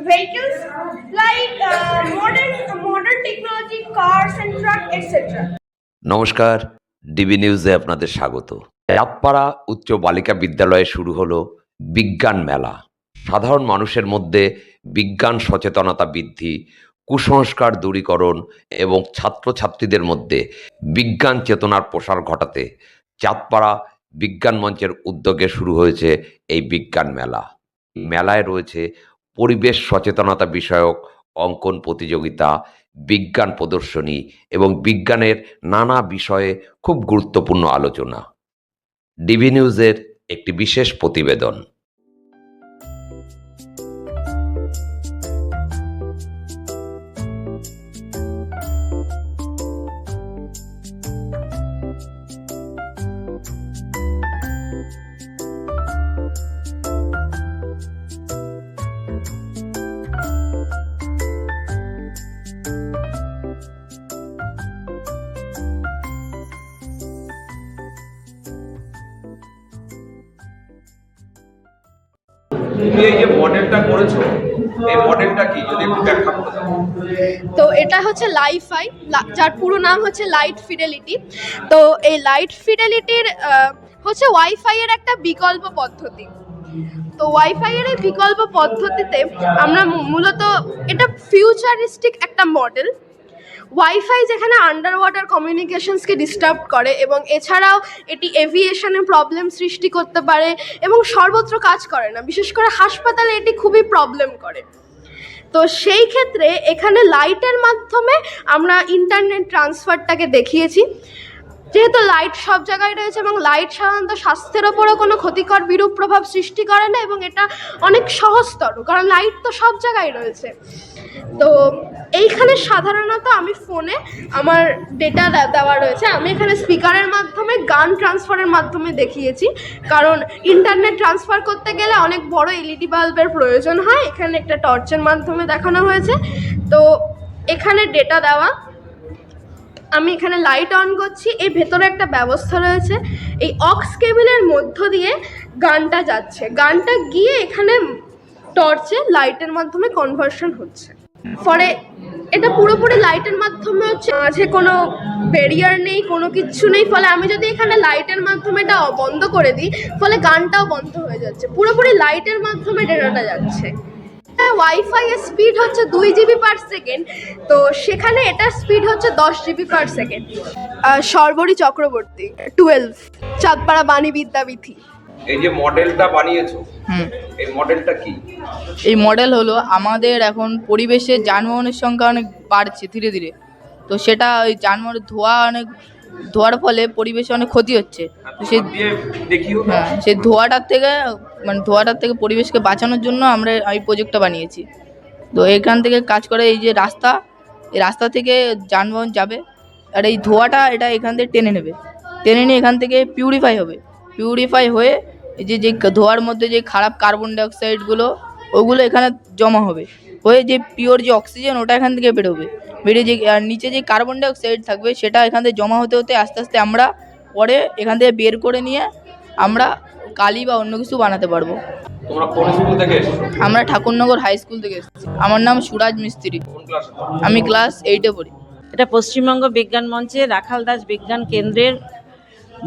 vehicles like modern technology, cars and truck, etc. নমস্কার, DB নিউজে আপনাদের স্বাগত। চাঁদপাড়া উচ্চ বালিকা বিদ্যালয়ে শুরু হলো বিজ্ঞান মেলা। সাধারণ মানুষের মধ্যে বিজ্ঞান সচেতনতা বৃদ্ধি, কুসংস্কার দূরীকরণ এবং ছাত্রছাত্রীদের মধ্যে বিজ্ঞান চেতনার প্রসার ঘটাতে চাঁদপাড়া বিজ্ঞান মঞ্চের উদ্যোগে শুরু হয়েছে এই বিজ্ঞান মেলা। মেলায় রয়েছে পরিবেশ সচেতনতা বিষয়ক অঙ্কন প্রতিযোগিতা, বিজ্ঞান প্রদর্শনী এবং বিজ্ঞানের নানা বিষয়ে খুব গুরুত্বপূর্ণ আলোচনা। ডিবি নিউজের একটি বিশেষ প্রতিবেদন। তুমি এই যে মডেলটা করেছো, এই মডেলটা কি যদি একটু ব্যাখ্যা করে দাও। তো এটা হচ্ছে লাইফাই, যার পুরো নাম হচ্ছে লাইট ফিডেলিটি। তো এই লাইট ফিডেলিটির হচ্ছে ওয়াইফাই এর একটা বিকল্প পদ্ধতি। তো ওয়াইফাই এর এই বিকল্প পদ্ধতিতে আমরা মূলত এটা ফিউচারিস্টিক একটা মডেল। ওয়াইফাই যেখানে আন্ডার ওয়াটার কমিউনিকেশনসকে ডিস্টার্ব করে এবং এছাড়াও এটি এভিয়েশনে প্রবলেম সৃষ্টি করতে পারে এবং সর্বত্র কাজ করে না, বিশেষ করে হাসপাতালে এটি খুবই প্রবলেম করে। তো সেই ক্ষেত্রে এখানে লাইটের মাধ্যমে আমরা ইন্টারনেট ট্রান্সফারটাকে দেখিয়েছি। যেহেতু লাইট সব জায়গায় রয়েছে এবং লাইট সাধারণত স্বাস্থ্যের ওপরও কোনো ক্ষতিকর বিরূপ প্রভাব সৃষ্টি করে না এবং এটা অনেক সহজতর, কারণ লাইট তো সব জায়গায় রয়েছে। তো এইখানে সাধারণত আমি ফোনে আমার ডেটা দেওয়া রয়েছে, আমি এখানে স্পিকারের মাধ্যমে গান ট্রান্সফারের মাধ্যমে দেখিয়েছি, কারণ ইন্টারনেট ট্রান্সফার করতে গেলে অনেক বড় এলইডি বাল্বের প্রয়োজন হয়। এখানে একটা টর্চের মাধ্যমে দেখানো হয়েছে। তো এখানে ডেটা দেওয়া, আমি এখানে লাইট অন করছি, এই ভেতরে একটা ব্যবস্থা রয়েছে, এই অক্স কেবিলের মধ্য দিয়ে গানটা যাচ্ছে, গানটা গিয়ে এখানে টর্চে লাইটের মাধ্যমে কনভার্সন হচ্ছে। ফলে এটা পুরোপুরি লাইটের মাধ্যমে হচ্ছে, মাঝে কোনো ব্যারিয়ার নেই, কোনো কিচ্ছু নেই। ফলে আমি যদি এখানে লাইটের মাধ্যমে এটা বন্ধ করে দিই, ফলে গানটাও বন্ধ হয়ে যাচ্ছে, পুরোপুরি লাইটের মাধ্যমে ডেটাটা যাচ্ছে। ওয়াইফাই এর স্পিড হচ্ছে 2 GB পার সেকেন্ড, তো সেখানে এটার স্পিড হচ্ছে 10 GB per second. Sarbari Chakraborty, 12, Chandpara Bani Vidyabithi. এই যে মডেলটা বানিয়েছো, এই মডেলটা কি? এই মডেল হলো আমাদের এখন পরিবেশে যানবাহনের সংখ্যা অনেক বাড়ছে ধীরে ধীরে। তো সেটা ওই যানবাহনের ধোঁয়ার ফলে পরিবেশে অনেক ক্ষতি হচ্ছে। তো সেই ধোঁয়াটার থেকে পরিবেশকে বাঁচানোর জন্য আমরা এই প্রজেক্টটা বানিয়েছি। তো এখান থেকে কাজ করে এই যে এই রাস্তা থেকে যানবাহন যাবে, আর এই ধোঁয়াটা এটা এখান থেকে টেনে নিয়ে এখান থেকে পিউরিফাই হয়ে এই যে ধোঁয়ার মধ্যে যে খারাপ কার্বন ডাইঅক্সাইডগুলো ওগুলো এখানে জমা হবে, হয়ে যে পিওর যে অক্সিজেন ওটা এখান থেকে বেরিয়ে যে আর নিচে যে কার্বন ডাইঅক্সাইড থাকবে সেটা এখান থেকে জমা হতে আস্তে আস্তে আমরা পরে এখান থেকে বের করে নিয়ে আমরা কালি বা অন্য কিছু বানাতে পারবো। তোমরা কোন স্কুল থেকে এসেছো? আমরা ঠাকুরনগর হাই স্কুল থেকে এসেছি। আমার নাম সুরাজ মিস্ত্রি, কোন ক্লাসে? আমি ক্লাস 8-এ পড়ি। এটা পশ্চিমবঙ্গ বিজ্ঞান মঞ্চে রাখাল দাস বিজ্ঞান কেন্দ্রের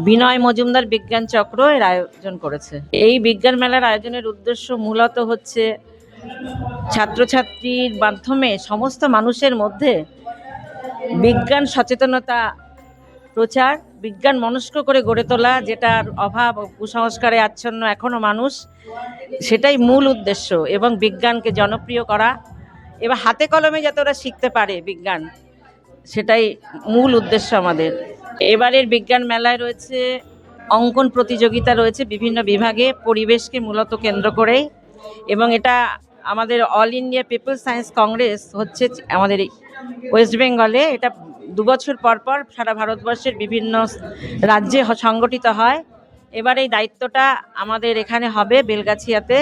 বিনয় মজুমদার বিজ্ঞান চক্র এর আয়োজন করেছে। এই বিজ্ঞান মেলার আয়োজনের উদ্দেশ্য মূলত হচ্ছে ছাত্রছাত্রীর মাধ্যমে সমস্ত মানুষের মধ্যে বিজ্ঞান সচেতনতা প্রচার, বিজ্ঞান মনস্ক করে গড়ে তোলা, যেটার অভাব কুসংস্কারে আচ্ছন্ন এখনও মানুষ, সেটাই মূল উদ্দেশ্য, এবং বিজ্ঞানকে জনপ্রিয় করা এবং হাতে কলমে যাতে ওরা শিখতে পারে বিজ্ঞান, সেটাই মূল উদ্দেশ্য আমাদের। এবারের বিজ্ঞান মেলায় রয়েছে অঙ্কন প্রতিযোগিতা, রয়েছে বিভিন্ন বিভাগে পরিবেশকে মূলত কেন্দ্র করেই, এবং এটা আমাদের all India people science Congress হচ্ছে আমাদের ওয়েস্ট বেঙ্গলে। এটা 2 বছর পর সারা ভারতবর্ষের বিভিন্ন রাজ্যে সংগঠিত হয়। এবার এই দায়িত্বটা আমাদের এখানে হবে বেলগাছিয়াতে,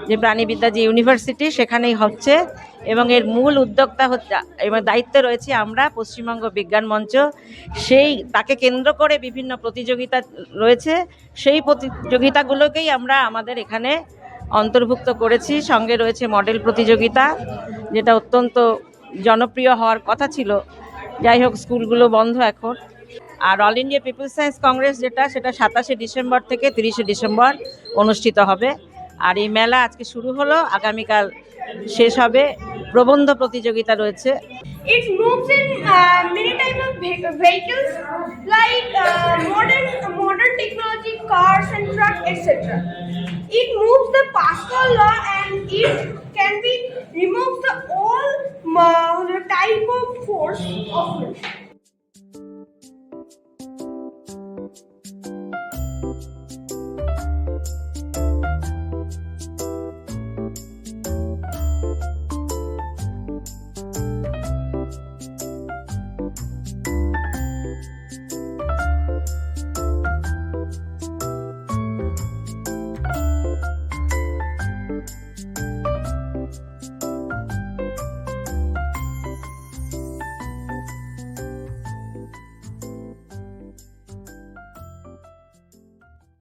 যে প্রাণীবিদ্যা যে ইউনিভার্সিটি সেখানেই হচ্ছে, এবং এর মূল উদ্যোক্তা হচ্ছে এবং দায়িত্বে রয়েছে আমরা পশ্চিমবঙ্গ বিজ্ঞান মঞ্চ। তাকে কেন্দ্র করে বিভিন্ন প্রতিযোগিতা রয়েছে, সেই প্রতিযোগিতাগুলোকেই আমরা আমাদের এখানে অন্তর্ভুক্ত করেছি। সঙ্গে রয়েছে মডেল প্রতিযোগিতা, যেটা অত্যন্ত জনপ্রিয় হওয়ার কথা ছিল। যাই হোক, স্কুলগুলো বন্ধ এখন। আর all India people's science congress সেটা 27শে ডিসেম্বর থেকে 30শে ডিসেম্বর অনুষ্ঠিত হবে। আর এই মেলা আজকে শুরু হলো, আগামীকাল শেষ হবে। প্রবন্ধ প্রতিযোগিতা রয়েছে। It moves in many type of vehicles like modern technology, cars and truck, etc. It moves the Pascal law and it